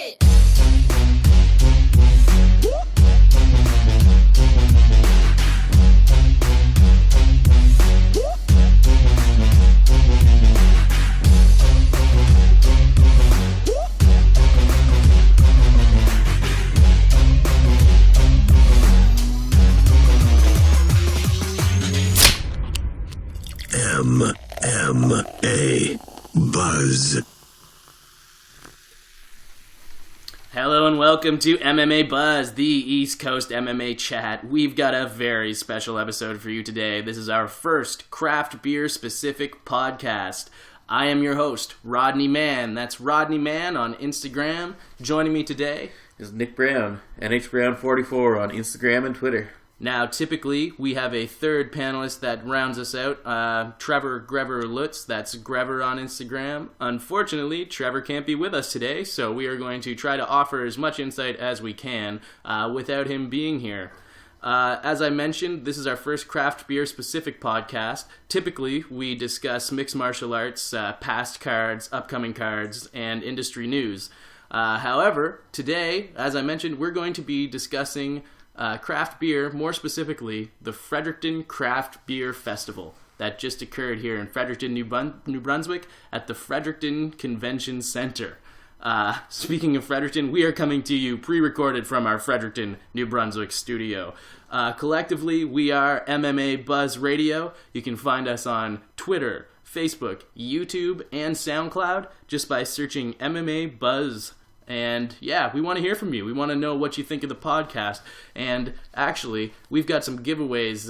it. MMA Buzz. Hello and welcome to MMA Buzz, the East Coast MMA chat. We've got a very special episode for you today. This is our first craft beer specific podcast. I am your host, Rodney Mann. That's Rodney Mann on Instagram. Joining me today is Nick Brown, NHBrown44 on Instagram and Twitter. Now, typically, we have a third panelist that rounds us out, Trevor Grever Lutz. That's Grever on Instagram. Unfortunately, Trevor can't be with us today, so we are going to try to offer as much insight as we can without him being here. As I mentioned, this is our first craft beer specific podcast. Typically, we discuss mixed martial arts, past cards, upcoming cards, and industry news. However, today, as I mentioned, we're going to be discussing craft beer, more specifically, the Fredericton Craft Beer Festival that just occurred here in Fredericton, New Brunswick at the Fredericton Convention Center. Speaking of Fredericton, we are coming to you pre-recorded from our Fredericton, New Brunswick studio. Collectively, we are MMA Buzz Radio. You can find us on Twitter, Facebook, YouTube, and SoundCloud just by searching MMA Buzz. And yeah, we want to hear from you. We want to know what you think of the podcast. And actually, we've got some giveaways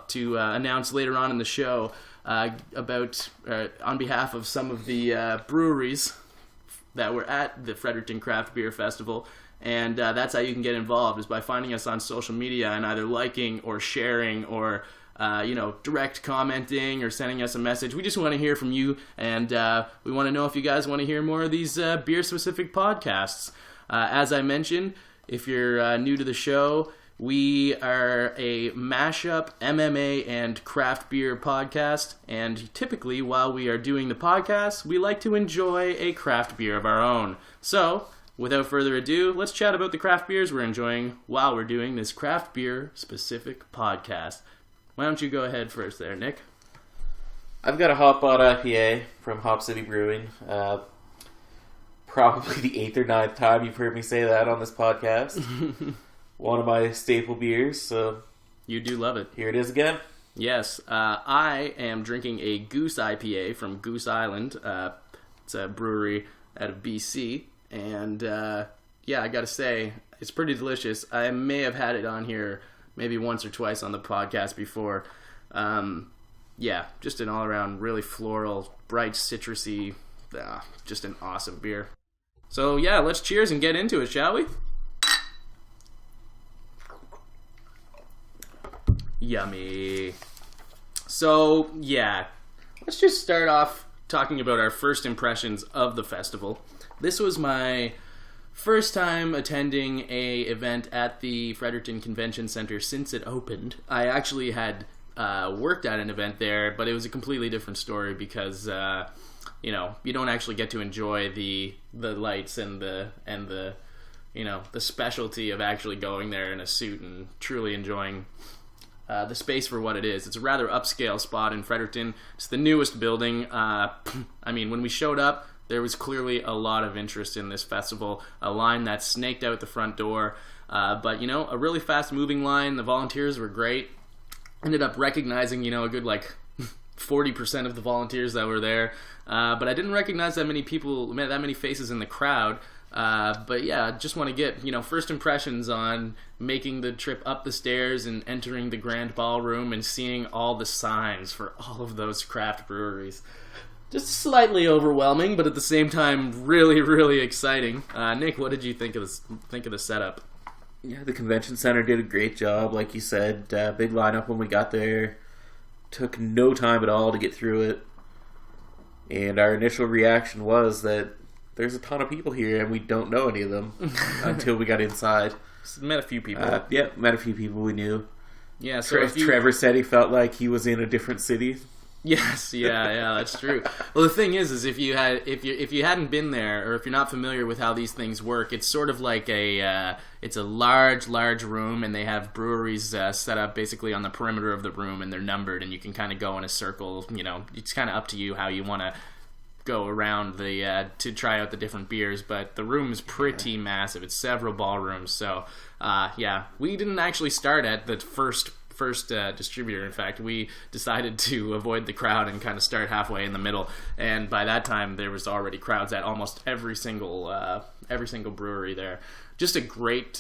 to announce later on in the show about on behalf of some of the breweries that were at the Fredericton Craft Beer Festival. And that's how you can get involved, is by finding us on social media and either liking or sharing or direct commenting or sending us a message. We just want to hear from you, and we want to know if you guys want to hear more of these beer-specific podcasts. As I mentioned, if you're new to the show, we are a mashup MMA and craft beer podcast, and typically while we are doing the podcast, we like to enjoy a craft beer of our own. So, without further ado, let's chat about the craft beers we're enjoying while we're doing this craft beer-specific podcast. Why don't you go ahead first there, Nick? I've got a Hop Bod IPA from Hop City Brewing. Probably the 8th or 9th time you've heard me say that on this podcast. One of my staple beers, so... You do love it. Here it is again. Yes. I am drinking a Goose IPA from Goose Island. It's a brewery out of BC. And, I gotta say, it's pretty delicious. I may have had it on here maybe once or twice on the podcast before. Just an all-around really floral, bright, citrusy, just an awesome beer. So, let's cheers and get into it, shall we? Yummy. So, let's just start off talking about our first impressions of the festival. This was my first time attending a event at the Fredericton Convention Center since it opened. I actually had worked at an event there, but it was a completely different story because you don't actually get to enjoy the lights and the the specialty of actually going there in a suit and truly enjoying the space for what it is. It's a rather upscale spot in Fredericton. It's the newest building. When we showed up, there was clearly a lot of interest in this festival, a line that snaked out the front door, but a really fast-moving line. The volunteers were great. Ended up recognizing, a good 40% of the volunteers that were there, but I didn't recognize that many people, that many faces in the crowd. Just want to get, first impressions on making the trip up the stairs and entering the grand ballroom and seeing all the signs for all of those craft breweries. Just slightly overwhelming, but at the same time, really, really exciting. Nick, what did you think of the setup? Yeah, the convention center did a great job, like you said. Big lineup when we got there. Took no time at all to get through it. And our initial reaction was that there's a ton of people here, and we don't know any of them until we got inside. Met a few people. Met a few people we knew. Yeah, so Trevor said he felt like he was in a different city. Yes, yeah, that's true. Well, the thing is if you hadn't been there, or if you're not familiar with how these things work, it's sort of like it's a large room, and they have breweries set up basically on the perimeter of the room, and they're numbered, and you can kind of go in a circle. It's kind of up to you how you want to go around to try out the different beers, but the room is pretty massive. It's several ballrooms, so we didn't actually start at the first distributor. In fact, we decided to avoid the crowd and kind of start halfway in the middle, and by that time there was already crowds at almost every single brewery there. Just a great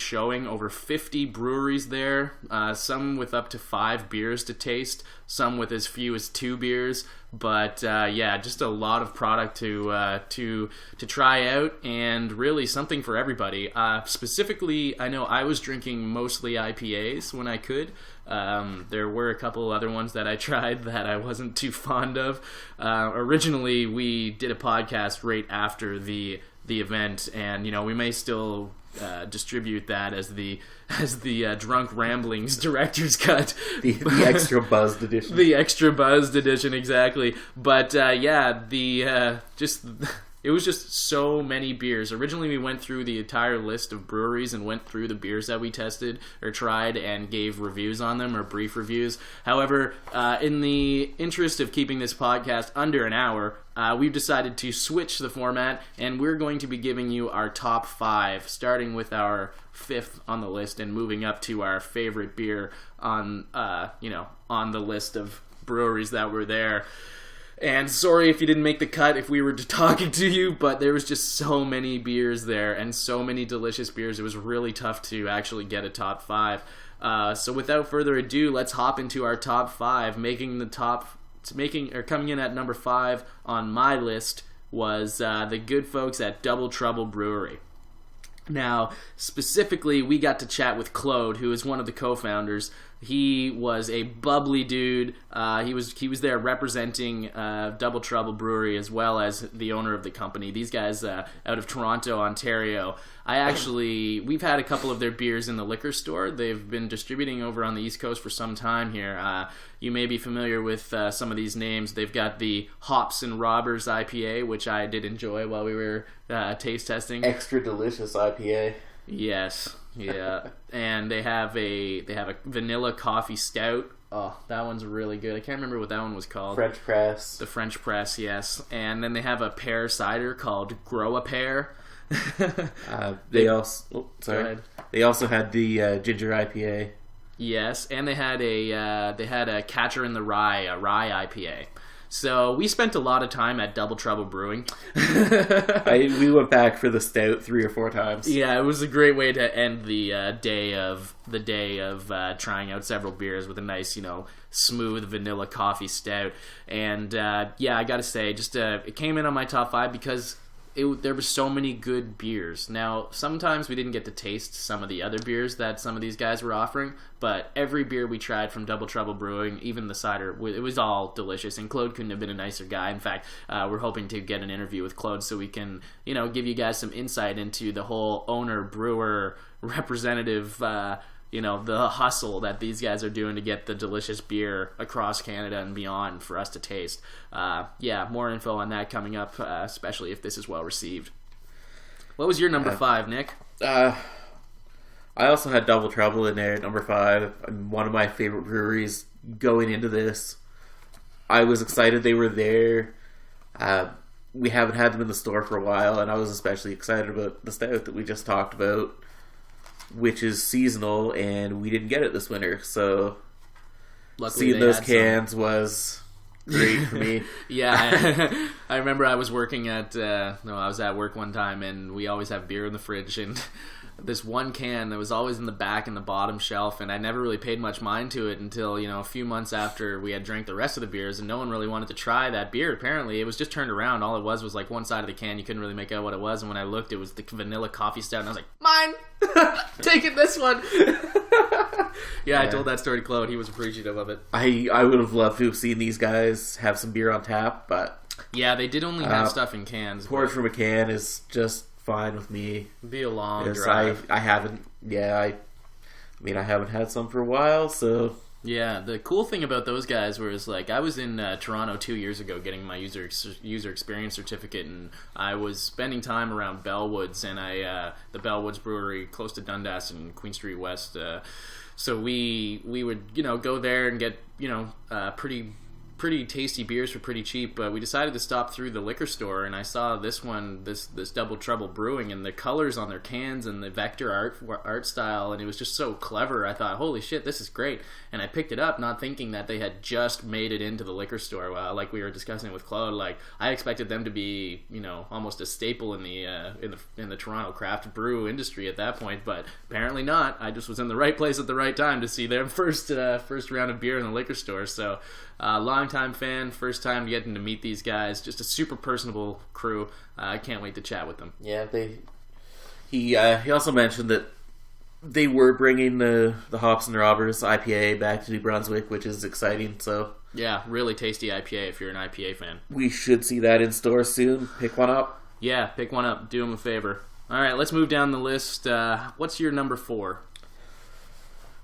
showing. Over 50 breweries there, some with up to 5 beers to taste, some with as few as 2 beers. But just a lot of product to try out, and really something for everybody. Specifically, I know I was drinking mostly IPAs when I could. There were a couple other ones that I tried that I wasn't too fond of. Originally, we did a podcast right after the event, and we may still distribute that as the Drunk Ramblings Director's Cut, the extra buzzed edition. The extra buzzed edition, exactly. But it was just so many beers. Originally, we went through the entire list of breweries and went through the beers that we tested or tried and gave reviews on them, or brief reviews. However, in the interest of keeping this podcast under an hour, we've decided to switch the format, and we're going to be giving you our top 5, starting with our 5th on the list and moving up to our favorite beer on the list of breweries that were there. And sorry if you didn't make the cut if we were talking to you, but there was just so many beers there and so many delicious beers. It was really tough to actually get a top 5. So without further ado, let's hop into our top 5. Coming in at number 5 on my list was the good folks at Double Trouble Brewery. Now, specifically, we got to chat with Claude, who is one of the co-founders. He was a bubbly dude. He was there representing Double Trouble Brewery as well as the owner of the company. These guys out of Toronto, Ontario. We've had a couple of their beers in the liquor store. They've been distributing over on the East Coast for some time here. You may be familiar with some of these names. They've got the Hops and Robbers IPA, which I did enjoy while we were taste testing. Extra delicious IPA. Yes, yeah, and they have a vanilla coffee stout. Oh, that one's really good. I can't remember what that one was called. French press. The French press, yes. And then they have a pear cider called Grow a Pear. They also had the ginger IPA. Yes, and they had a Catcher in the Rye, a rye IPA. So we spent a lot of time at Double Trouble Brewing. We went back for the stout 3 or 4 times. Yeah, it was a great way to end the day of trying out several beers with a nice, smooth vanilla coffee stout. And I gotta say, just it came in on my top 5 because there were so many good beers. Now, sometimes we didn't get to taste some of the other beers that some of these guys were offering, but every beer we tried from Double Trouble Brewing, even the cider, it was all delicious, and Claude couldn't have been a nicer guy. In fact, we're hoping to get an interview with Claude so we can, give you guys some insight into the whole owner-brewer representative the hustle that these guys are doing to get the delicious beer across Canada and beyond for us to taste. More info on that coming up, especially if this is well received. What was your number 5, Nick? I also had Double Trouble in there at number 5. One of my favorite breweries going into this. I was excited they were there. We haven't had them in the store for a while, and I was especially excited about the stout that we just talked about, which is seasonal, and we didn't get it this winter, so luckily seeing those cans was great for me. Yeah, I remember I was working I was at work one time, and we always have beer in the fridge, and this one can that was always in the back in the bottom shelf, and I never really paid much mind to it until a few months after we had drank the rest of the beers, and no one really wanted to try that beer. Apparently it was just turned around. All it was like one side of the can. You couldn't really make out what it was, and when I looked, it was the vanilla coffee stout, and I was like, mine. Taking this one. Yeah, I told that story to Claude. He was appreciative of it. I would have loved to have seen these guys have some beer on tap, but yeah, they did only have stuff in cans. Poured from a can is just fine with me. It'd be a long drive. I haven't. Yeah, I haven't had some for a while, so Yeah, the cool thing about those guys was like I was in Toronto 2 years ago getting my user experience certificate, and I was spending time around Bellwoods and the Bellwoods Brewery close to Dundas and Queen Street West. So we would go there and get pretty tasty beers for pretty cheap, but we decided to stop through the liquor store, and I saw this Double Trouble Brewing, and the colors on their cans and the vector art style, and it was just so clever. I thought, holy shit, this is great, and I picked it up not thinking that they had just made it into the liquor store. Like we were discussing with Claude, like I expected them to be almost a staple in the Toronto craft brew industry at that point, but apparently not. I just was in the right place at the right time to see their first round of beer in the liquor store. So long-time fan, first time getting to meet these guys. Just a super personable crew. I can't wait to chat with them. Yeah, he also mentioned that they were bringing the Hops and Robbers IPA back to New Brunswick, which is exciting. So yeah, really tasty IPA if you're an IPA fan. We should see that in store soon. Pick one up. Yeah, pick one up. Do them a favor. All right, let's move down the list. What's your number 4?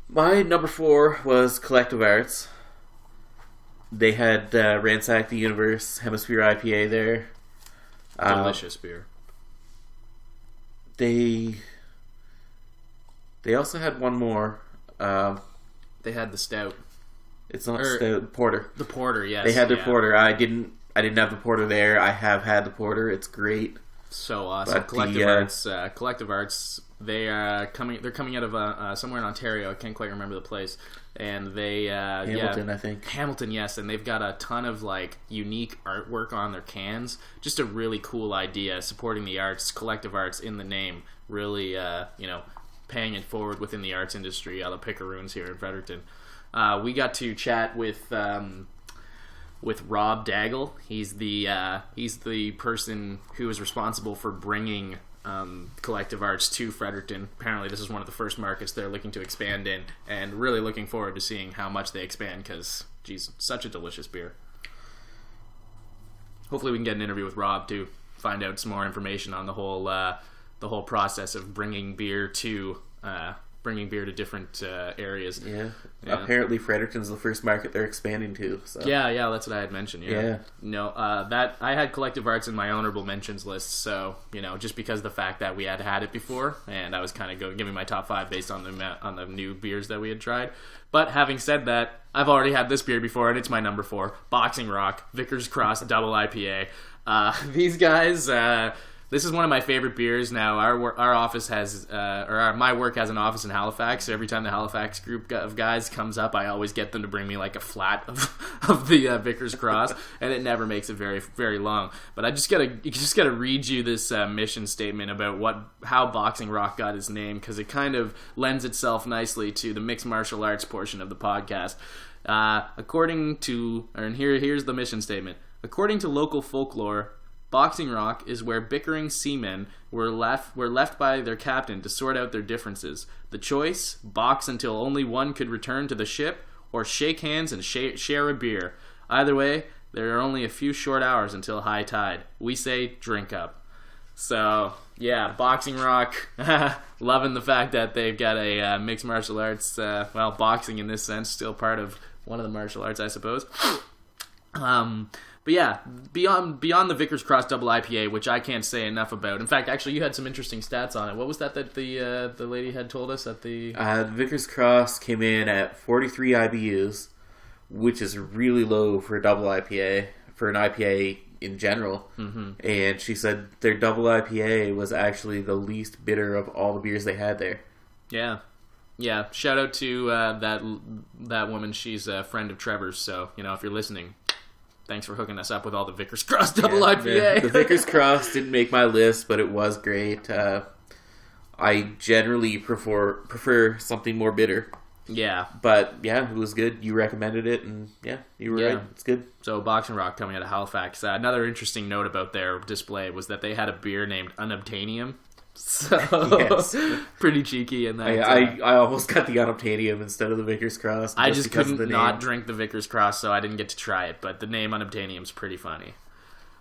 My number 4 was Collective Arts. They had Ransack the Universe Hemisphere IPA there. Delicious beer. They also had one more. They had the stout. It's not stout. Porter. The porter, yes. They had their porter. I didn't have the porter there. I have had the porter. It's great. So awesome. But Collective Arts. They're coming out of somewhere in Ontario. I can't quite remember the place. And they Hamilton, I think. Hamilton, yes, and they've got a ton of unique artwork on their cans. Just a really cool idea, supporting the arts, Collective Arts in the name. Really, paying it forward within the arts industry. The Picaroons here in Fredericton. We got to chat with Rob Daggle. He's the person who is responsible for bringing Collective Arts to Fredericton. Apparently this is one of the first markets they're looking to expand in, and really looking forward to seeing how much they expand, because geez, such a delicious beer. Hopefully we can get an interview with Rob to find out some more information on the whole process of bringing beer to different areas. Yeah. Apparently Fredericton's the first market they're expanding to. So. Yeah, that's what I had mentioned. Yeah. That I had Collective Arts in my honorable mentions list. So just because of the fact that we had it before, and I was kind of giving my top 5 based on the new beers that we had tried. But having said that, I've already had this beer before, and it's my number 4, Boxing Rock Vickers Cross Double IPA. These guys. This is one of my favorite beers. Now, our office has, my work has an office in Halifax. So every time the Halifax group of guys comes up, I always get them to bring me a flat of the Vickers Cross, and it never makes it very, very long. But I just gotta read you this mission statement about how Boxing Rock got his name, because it kind of lends itself nicely to the mixed martial arts portion of the podcast. Here's the mission statement. According to local folklore, Boxing Rock is where bickering seamen were left by their captain to sort out their differences. The choice: box until only one could return to the ship, or shake hands and share a beer. Either way, there are only a few short hours until high tide. We say drink up. So, yeah, Boxing Rock, loving the fact that they've got a mixed martial arts, boxing in this sense, still part of one of the martial arts, I suppose. But yeah, beyond the Vickers Cross Double IPA, which I can't say enough about. In fact, actually, you had some interesting stats on it. What was that the lady had told us at the... Vickers Cross came in at 43 IBUs, which is really low for a double IPA, for an IPA in general. Mm-hmm. And she said their double IPA was actually the least bitter of all the beers they had there. Yeah. Yeah, shout out to that woman. She's a friend of Trevor's, so, if you're listening... Thanks for hooking us up with all the Vickers Cross Double IPA. The Vickers Cross didn't make my list, but it was great. I generally prefer something more bitter. Yeah. But, yeah, it was good. You recommended it, and, yeah, you were right. It's good. So, Boxing Rock coming out of Halifax. Another interesting note about their display was that they had a beer named Unobtainium. So, yes. Pretty cheeky in that. I almost got the Unobtainium instead of the Vickers Cross. I just couldn't not drink the Vickers Cross, so I didn't get to try it. But the name Unobtainium's pretty funny.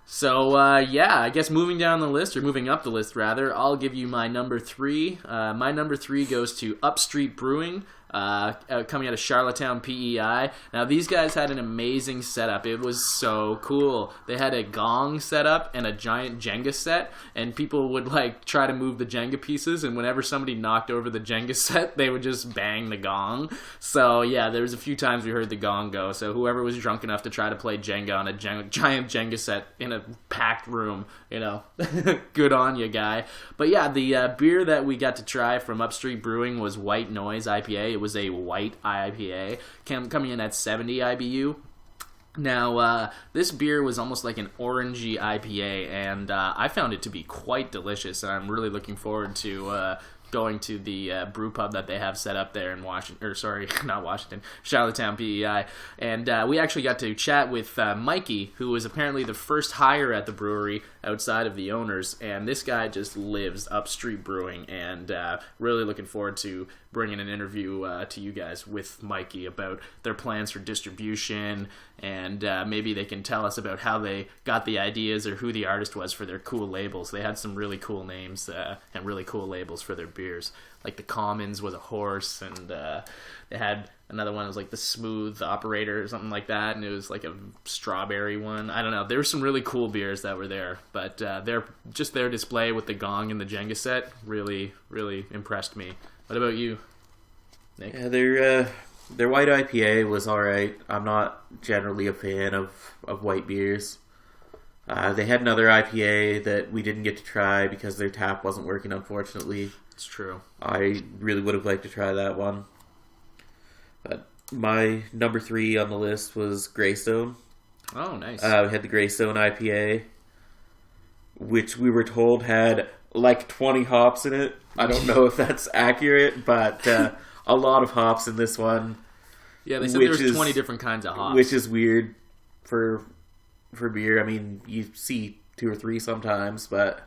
So, I guess moving up the list, rather, I'll give you my number 3. My number 3 goes to Upstreet Brewing, coming out of Charlottetown, PEI. Now, these guys had an amazing setup. It was so cool. They had a gong set up and a giant Jenga set, and people would like try to move the Jenga pieces, and whenever somebody knocked over the Jenga set, they would just bang the gong. So yeah, there was a few times we heard the gong go. So whoever was drunk enough to try to play Jenga on a giant Jenga set in a packed room, good on you, guy. But yeah, the beer that we got to try from Upstreet Brewing was White Noise IPA. It was a white IPA, coming in at 70 IBU. Now, this beer was almost like an orangey IPA, and I found it to be quite delicious, and I'm really looking forward to going to the brew pub that they have set up there in Charlottetown, PEI. And we actually got to chat with Mikey, who was apparently the first hire at the brewery outside of the owners, and this guy just lives Upstreet Brewing, and really looking forward to bringing an interview to you guys with Mikey about their plans for distribution, and maybe they can tell us about how they got the ideas or who the artist was for their cool labels. They had some really cool names and really cool labels for their beers. Like the Commons was a horse, and they had another one that was like the Smooth Operator or something like that, and it was like a strawberry one. I don't know. There were some really cool beers that were there, but their display with the gong and the Jenga set really, really impressed me. What about you, Nick? Yeah, their white IPA was alright. I'm not generally a fan of white beers. They had another IPA that we didn't get to try because their tap wasn't working, unfortunately. It's true. I really would have liked to try that one. But my number 3 on the list was Greystone. Oh, nice. We had the Greystone IPA, which we were told had like 20 hops in it. I don't know if that's accurate, but a lot of hops in this one. Yeah, they said there was 20 different kinds of hops. Which is weird for beer. I mean, you see 2 or 3 sometimes, but...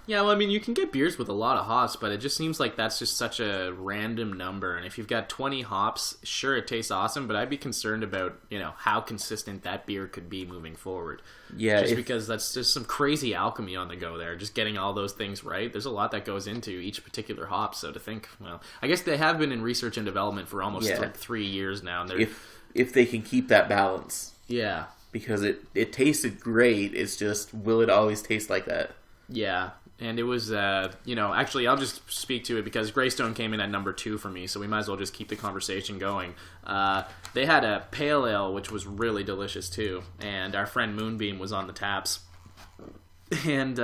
Yeah, well, I mean, you can get beers with a lot of hops, but it just seems like that's just such a random number. And if you've got 20 hops, sure, it tastes awesome, but I'd be concerned about, how consistent that beer could be moving forward. Yeah. Because that's just some crazy alchemy on the go there. Just getting all those things right. There's a lot that goes into each particular hop, so to think, well, I guess they have been in research and development for almost 3 years now. And if they can keep that balance. Yeah. Because it tasted great, it's just, will it always taste like that? Yeah, and it was, actually, I'll just speak to it because Greystone came in at number 2 for me, so we might as well just keep the conversation going. They had a pale ale, which was really delicious, too, and our friend Moonbeam was on the taps, and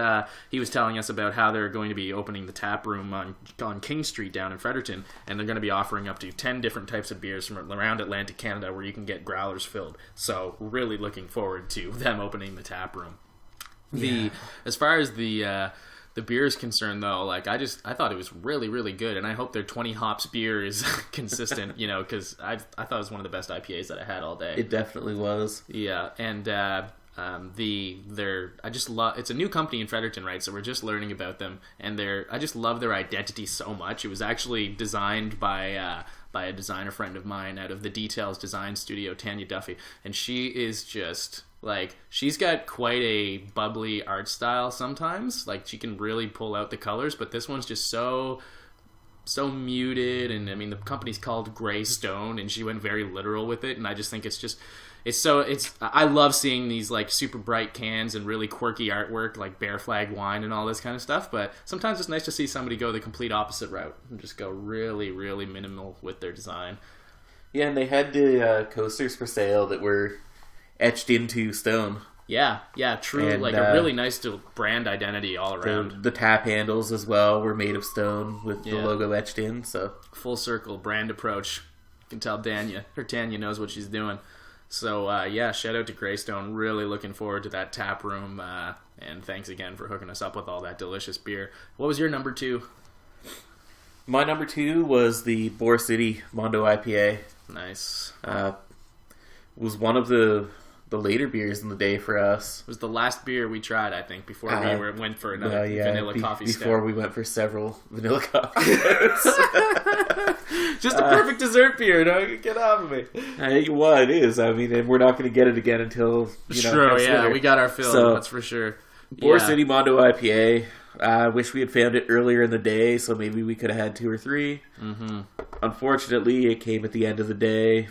he was telling us about how they're going to be opening the tap room on King Street down in Fredericton, and they're going to be offering up to 10 different types of beers from around Atlantic Canada where you can get growlers filled, so really looking forward to them opening the tap room. As far as the beer is concerned, though, like I thought it was really, really good, and I hope their 20 hops beer is consistent, because I thought it was one of the best IPAs that I had all day. It definitely was. Yeah, and it's a new company in Fredericton, right? So we're just learning about them, and I just love their identity so much. It was actually designed by a designer friend of mine out of the Details Design Studio, Tanya Duffy, and she is just she's got quite a bubbly art style sometimes. Like, she can really pull out the colors, but this one's just so muted, and I mean, the company's called Greystone, and she went very literal with it, and I just think I love seeing these like super bright cans and really quirky artwork like Bear Flag wine and all this kind of stuff, but sometimes it's nice to see somebody go the complete opposite route and just go really, really minimal with their design. Yeah, and they had the coasters for sale that were etched into stone. Yeah, true. And, a really nice brand identity all around. The tap handles as well were made of stone with the logo etched in. So full circle brand approach. You can tell Tanya knows what she's doing. So shout out to Greystone. Really looking forward to that tap room. And thanks again for hooking us up with all that delicious beer. What was your number 2? My number 2 was the Boar City Mondo IPA. Nice. Was one of the later beers in the day for us. It was the last beer we tried, I think, before we went for another vanilla coffee stout. Before we went for several vanilla coffee stouts. Just a perfect dessert beer, no? Get off of me. Well, it is. I mean, and we're not going to get it again until, True, yeah. We got our fill, that's for sure. Boar City Mondo IPA. I wish we had found it earlier in the day, so maybe we could have had 2 or 3. Mm-hmm. Unfortunately, it came at the end of the day.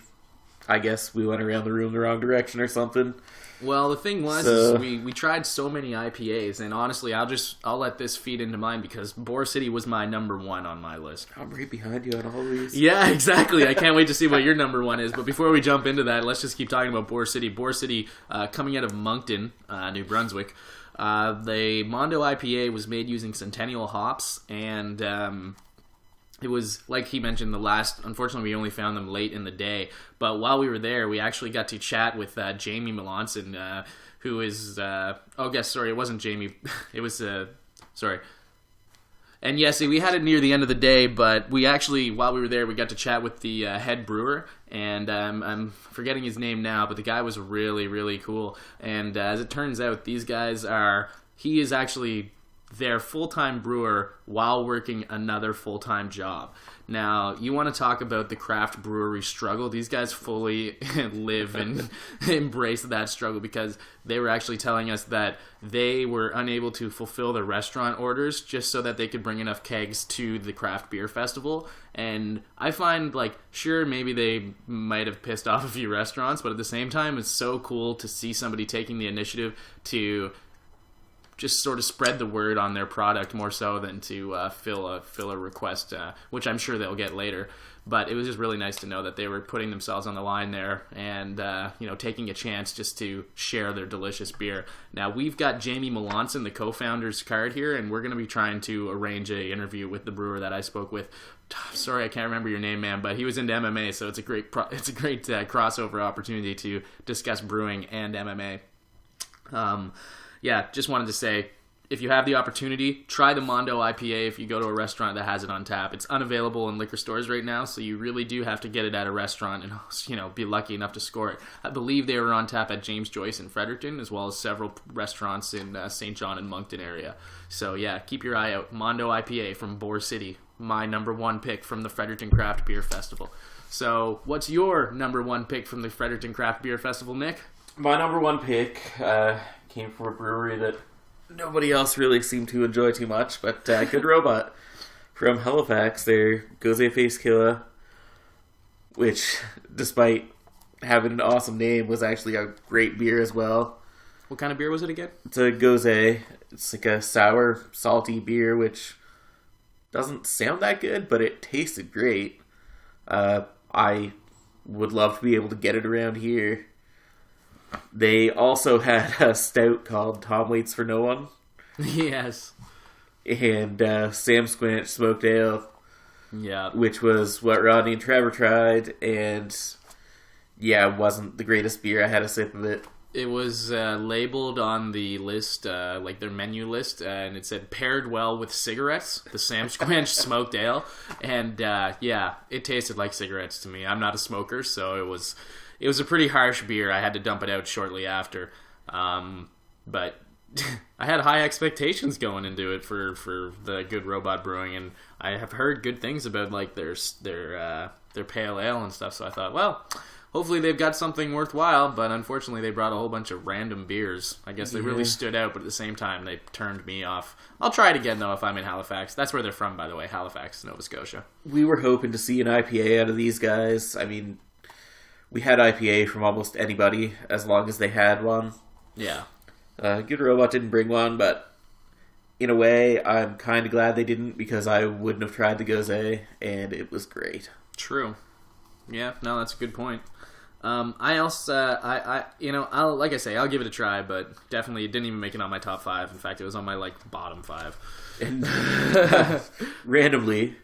I guess we went around the room the wrong direction or something. Well, the thing was, is we tried so many IPAs, and honestly, I'll let this feed into mine because Boar City was my number 1 on my list. I'm right behind you on all these. Yeah, exactly. I can't wait to see what your number 1 is. But before we jump into that, let's just keep talking about Boar City. Boar City, coming out of Moncton, New Brunswick. The Mondo IPA was made using Centennial hops, and it was, like he mentioned, unfortunately we only found them late in the day, but while we were there, we actually got to chat with Jamie Melanson, who is, it wasn't Jamie, it was, sorry. And yes, we had it near the end of the day, but we actually, while we were there, we got to chat with the head brewer, and I'm forgetting his name now, but the guy was really, really cool, and as it turns out, he is actually their full-time brewer while working another full-time job. Now, you want to talk about the craft brewery struggle. These guys fully live and embrace that struggle because they were actually telling us that they were unable to fulfill their restaurant orders just so that they could bring enough kegs to the craft beer festival. And I find, sure, maybe they might have pissed off a few restaurants, but at the same time, it's so cool to see somebody taking the initiative to just sort of spread the word on their product more so than to fill a request, which I'm sure they'll get later. But it was just really nice to know that they were putting themselves on the line there and taking a chance just to share their delicious beer. Now, we've got Jamie Melanson, the co-founder's card here, and we're going to be trying to arrange an interview with the brewer that I spoke with. Sorry, I can't remember your name, man, but he was into MMA, so it's a great crossover opportunity to discuss brewing and MMA. Yeah, just wanted to say, if you have the opportunity, try the Mondo IPA if you go to a restaurant that has it on tap. It's unavailable in liquor stores right now, so you really do have to get it at a restaurant and, be lucky enough to score it. I believe they were on tap at James Joyce in Fredericton, as well as several restaurants in St. John and Moncton area. So, yeah, keep your eye out. Mondo IPA from Boar City, my number 1 pick from the Fredericton Craft Beer Festival. So, what's your number 1 pick from the Fredericton Craft Beer Festival, Nick? My number 1 pick came from a brewery that nobody else really seemed to enjoy too much, but Good Robot from Halifax, their Gose Face Killa, which, despite having an awesome name, was actually a great beer as well. What kind of beer was it again? It's a Gose. It's like a sour, salty beer, which doesn't sound that good, but it tasted great. I would love to be able to get it around here. They also had a stout called Tom Waits for No One. Yes. And Sam Squanch Smoked Ale. Yeah. Which was what Rodney and Trevor tried. And yeah, it wasn't the greatest beer. I had a sip of it. It was labeled on the list, their menu list, and it said paired well with cigarettes, the Sam Squanch Smoked Ale. And it tasted like cigarettes to me. I'm not a smoker, so it was a pretty harsh beer. I had to dump it out shortly after. But I had high expectations going into it for the Good Robot Brewing, and I have heard good things about their pale ale and stuff, so I thought, well, hopefully they've got something worthwhile, but unfortunately they brought a whole bunch of random beers. I guess they really stood out, but at the same time they turned me off. I'll try it again, though, if I'm in Halifax. That's where they're from, by the way, Halifax, Nova Scotia. We were hoping to see an IPA out of these guys. I mean, we had IPA from almost anybody, as long as they had one. Yeah. Good Robot didn't bring one, but in a way, I'm kind of glad they didn't, because I wouldn't have tried the Gose, and it was great. True. Yeah, no, that's a good point. I also, like I say, I'll give it a try, but definitely it didn't even make it on my top 5. In fact, it was on my, bottom 5. And randomly,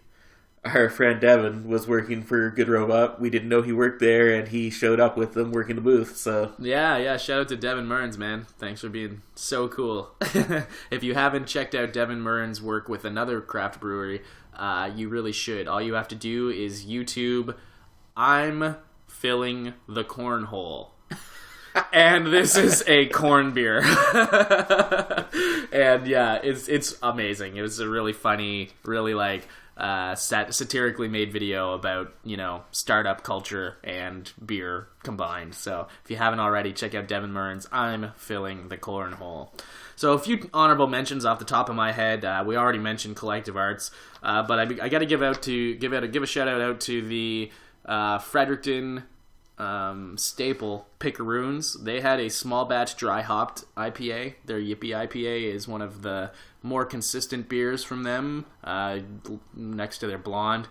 our friend Devin was working for Good Robot. We didn't know he worked there, and he showed up with them working the booth, so... Yeah, shout out to Devin Mearns, man. Thanks for being so cool. If you haven't checked out Devin Mearns' work with another craft brewery, you really should. All you have to do is YouTube, I'm filling the cornhole. And this is a corn beer. And yeah, it's amazing. It was a really funny, really satirically made video about, startup culture and beer combined. So if you haven't already, check out Devin Mearns' I'm filling the cornhole. So a few honorable mentions off the top of my head. We already mentioned Collective Arts, but I got to give a shout out to the Fredericton staple Picaroons. They had a small batch dry hopped IPA. Their Yippee IPA is one of the more consistent beers from them, next to their blonde.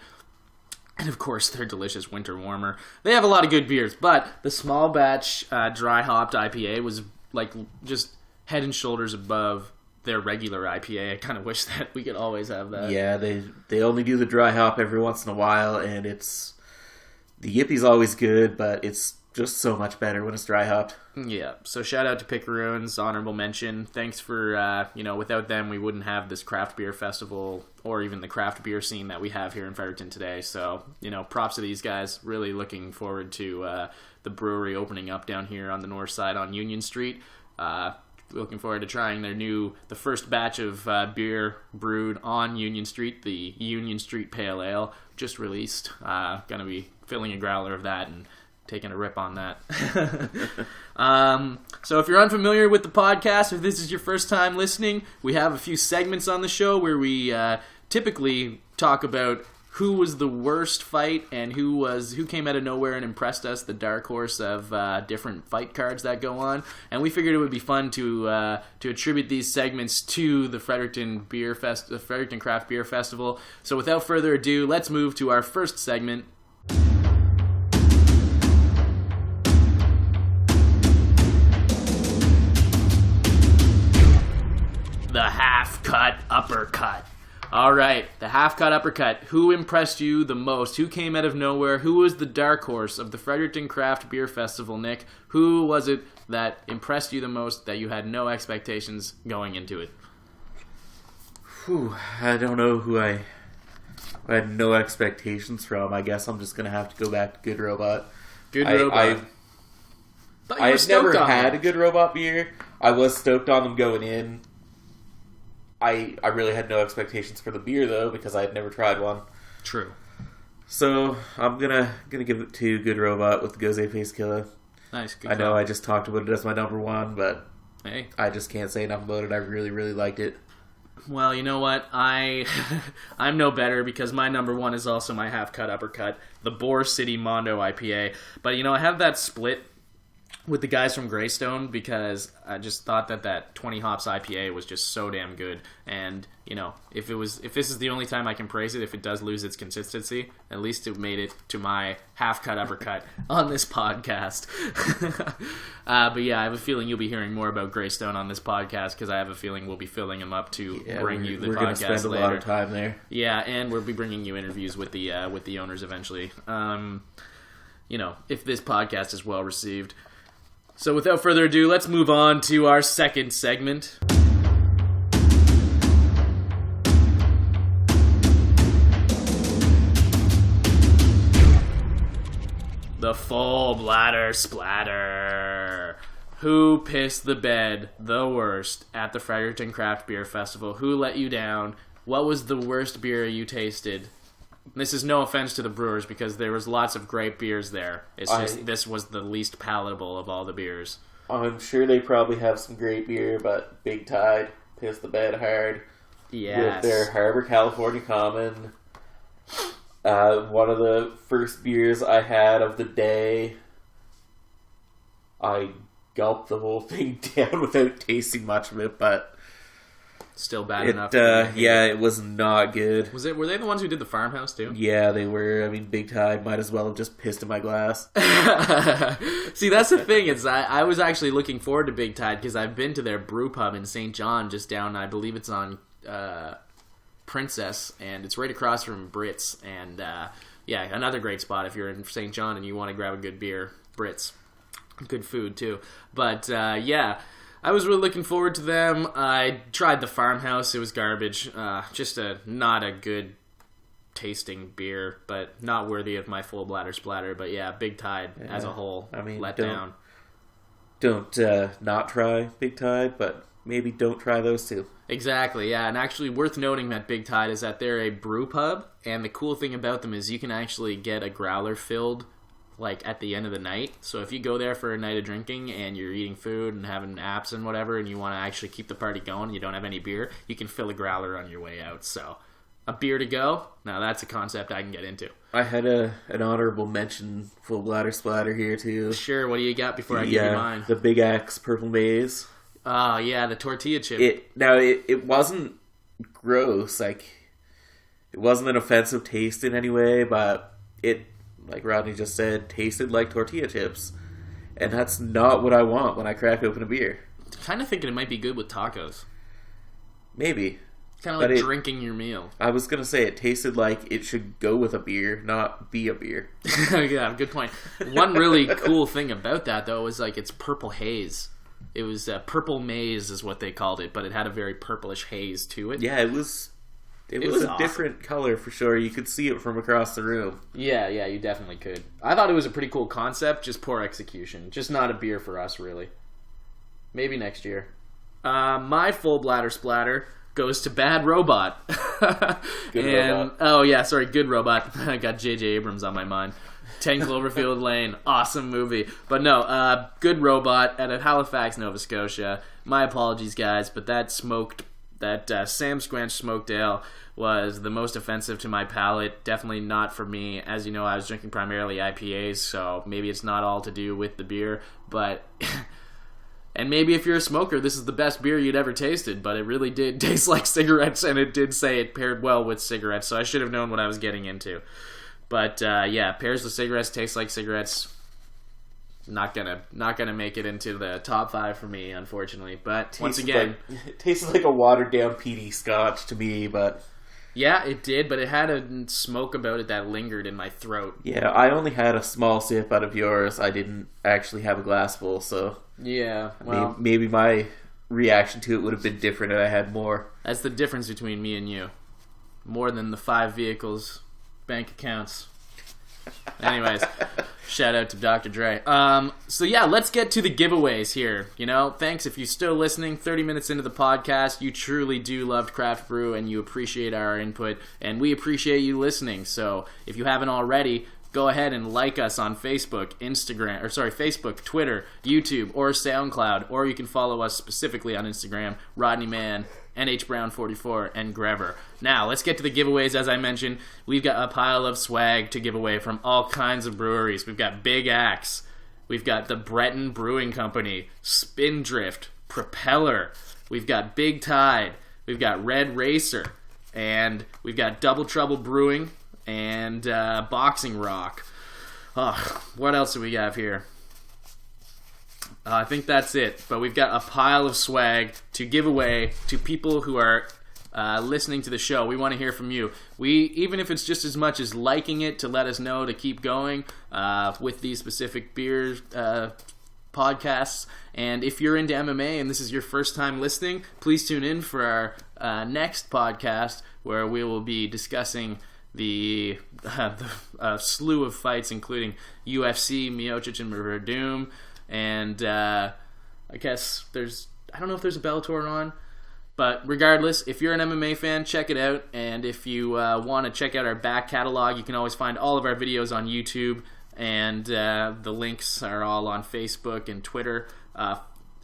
And of course, their delicious winter warmer. They have a lot of good beers, but the small batch dry hopped IPA was like just head and shoulders above their regular IPA. I kind of wish that we could always have that. Yeah, they only do the dry hop every once in a while, and the Yippie's always good, but it's just so much better when it's dry hopped. Yeah, so shout out to Picaroons, honorable mention. Thanks for, without them we wouldn't have this craft beer festival or even the craft beer scene that we have here in Fredericton today. So, props to these guys. Really looking forward to the brewery opening up down here on the north side on Union Street. Looking forward to trying the first batch of beer brewed on Union Street, the Union Street Pale Ale, just released. Gonna be filling a growler of that and taking a rip on that. So if you're unfamiliar with the podcast, if this is your first time listening, we have a few segments on the show where we typically talk about who was the worst fight and who came out of nowhere and impressed us, the dark horse of different fight cards that go on. And we figured it would be fun to attribute these segments to the Fredericton Craft Beer Festival. So without further ado, let's move to our first segment. The half-cut uppercut. All right, the half-cut uppercut. Who impressed you the most? Who came out of nowhere? Who was the dark horse of the Fredericton Craft Beer Festival, Nick? Who was it that impressed you the most, that you had no expectations going into it? I don't know who I had no expectations from. I guess I'm just going to have to go back to Good Robot. Good Robot. I had never had a Good Robot beer. I was stoked on them going in. I really had no expectations for the beer, though, because I had never tried one. True. So I'm gonna give it to Good Robot with the Gose Face Killer. Nice. Good I know I just talked about it as my number one, but hey, I just can't say enough about it. I really, really liked it. Well, you know what? I'm no better because my number one is also my half-cut uppercut, the Boar City Mondo IPA. But, I have that split with the guys from Greystone because I just thought that 20 hops IPA was just so damn good. And, if this is the only time I can praise it, if it does lose its consistency, at least it made it to my half-cut uppercut on this podcast. But yeah, I have a feeling you'll be hearing more about Greystone on this podcast because I have a feeling we'll be filling them up to bring you the podcast later. We're going to spend a lot of time there. Yeah, and we'll be bringing you interviews with the owners eventually. If this podcast is well received. So without further ado, let's move on to our second segment. The full bladder splatter. Who pissed the bed the worst at the Fredericton Craft Beer Festival? Who let you down? What was the worst beer you tasted? This is no offense to the brewers because there was lots of great beers there. It's just this was the least palatable of all the beers. I'm sure they probably have some great beer, but Big Tide pissed the bed hard. Yes. With their Harbor California Common. One of the first beers I had of the day. I gulped the whole thing down without tasting much of it, but still bad enough. It was not good. Were they the ones who did the farmhouse too? Yeah, they were. I mean, Big Tide might as well have just pissed in my glass. See, that's the thing. I was actually looking forward to Big Tide because I've been to their brew pub in St. John, just down. I believe it's on Princess, and it's right across from Brits. And another great spot if you're in St. John and you want to grab a good beer. Brits, good food too. But I was really looking forward to them. I tried the farmhouse. It was garbage. Just not a good tasting beer, but not worthy of my full bladder splatter. But yeah, Big Tide as a whole let down. Don't not try Big Tide, but maybe don't try those too. Exactly, yeah. And actually worth noting that Big Tide is that they're a brew pub, and the cool thing about them is you can actually get a growler filled like at the end of the night. So if you go there for a night of drinking and you're eating food and having apps and whatever, and you want to actually keep the party going and you don't have any beer, you can fill a growler on your way out. So a beer to go, now that's a concept I can get into. I had an honorable mention full bladder splatter here too. Sure, what do you got before I give you mine? The Big Axe Purple Maize. Oh, yeah, the tortilla chip. It wasn't gross, like, it wasn't an offensive taste in any way, but it, like Rodney just said, tasted like tortilla chips. And that's not what I want when I crack open a beer. Kind of thinking it might be good with tacos. Maybe. Kind of like drinking your meal. I was going to say it tasted like it should go with a beer, not be a beer. Yeah, good point. One really cool thing about that, though, was like it's purple haze. It was purple maize is what they called it, but it had a very purplish haze to it. Yeah, it was a awesome. Different color for sure. You could see it from across the room. Yeah, you definitely could. I thought it was a pretty cool concept, just poor execution. Just not a beer for us, really. Maybe next year. My full bladder splatter goes to Bad Robot. Robot. Oh, yeah, sorry, Good Robot. I got J.J. Abrams on my mind. 10 Cloverfield Lane, awesome movie. But no, Good Robot out of Halifax, Nova Scotia. My apologies, guys, but that Sam Squanch smoked ale was the most offensive to my palate. Definitely not for me. As you know, I was drinking primarily IPAs, so maybe it's not all to do with the beer, but... And maybe if you're a smoker, this is the best beer you'd ever tasted, but it really did taste like cigarettes, and it did say it paired well with cigarettes, so I should have known what I was getting into. But yeah, pairs with cigarettes, tastes like cigarettes. Not gonna make it into the top 5 for me, unfortunately. But once again, it tastes like a watered down peaty scotch to me. But yeah, it did. But it had a smoke about it that lingered in my throat. Yeah, I only had a small sip out of yours. I didn't actually have a glass full, so yeah. Well, maybe my reaction to it would have been different if I had more. That's the difference between me and you. More than the 5 vehicles. Bank accounts. Anyways, shout out to Dr. Dre. So yeah, let's get to the giveaways here. Thanks if you're still listening. 30 minutes into the podcast, you truly do love craft brew and you appreciate our input, and we appreciate you listening. So if you haven't already, go ahead and like us on Facebook, Facebook, Twitter, YouTube, or SoundCloud, or you can follow us specifically on Instagram, Rodney Mann, NHBrown44, and Grever. Now, let's get to the giveaways. As I mentioned, we've got a pile of swag to give away from all kinds of breweries. We've got Big Axe. We've got the Breton Brewing Company, Spindrift, Propeller. We've got Big Tide. We've got Red Racer. And we've got Double Trouble Brewing and Boxing Rock. What else do we have here? I think that's it. But we've got a pile of swag to give away to people who are listening to the show. We want to hear from you. Even if it's just as much as liking it to let us know to keep going with these specific beer podcasts. And if you're into MMA and this is your first time listening, please tune in for our next podcast where we will be discussing the slew of fights, including UFC, Miocic and Verdum. And I guess I don't know if there's a Bellator on, but regardless, if you're an MMA fan, check it out. And if you want to check out our back catalog, you can always find all of our videos on YouTube, and the links are all on Facebook and Twitter.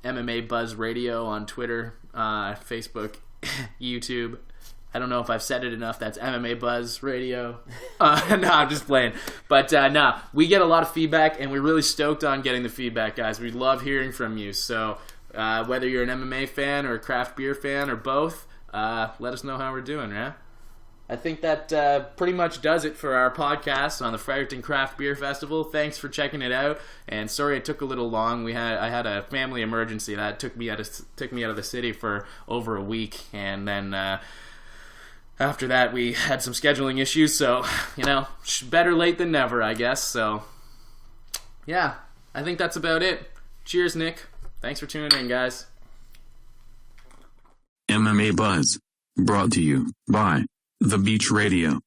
MMA Buzz Radio on Twitter, Facebook, YouTube. I don't know if I've said it enough. That's MMA Buzz Radio. No, I'm just playing. But no, we get a lot of feedback, and we're really stoked on getting the feedback, guys. We love hearing from you. So whether you're an MMA fan or a craft beer fan or both, let us know how we're doing, yeah? I think that pretty much does it for our podcast on the Fredericton Craft Beer Festival. Thanks for checking it out. And sorry it took a little long. I had a family emergency that took me out of the city for over a week, and then after that, we had some scheduling issues, so, better late than never, I guess. So, yeah, I think that's about it. Cheers, Nick. Thanks for tuning in, guys. MMA Buzz, brought to you by The Beach Radio.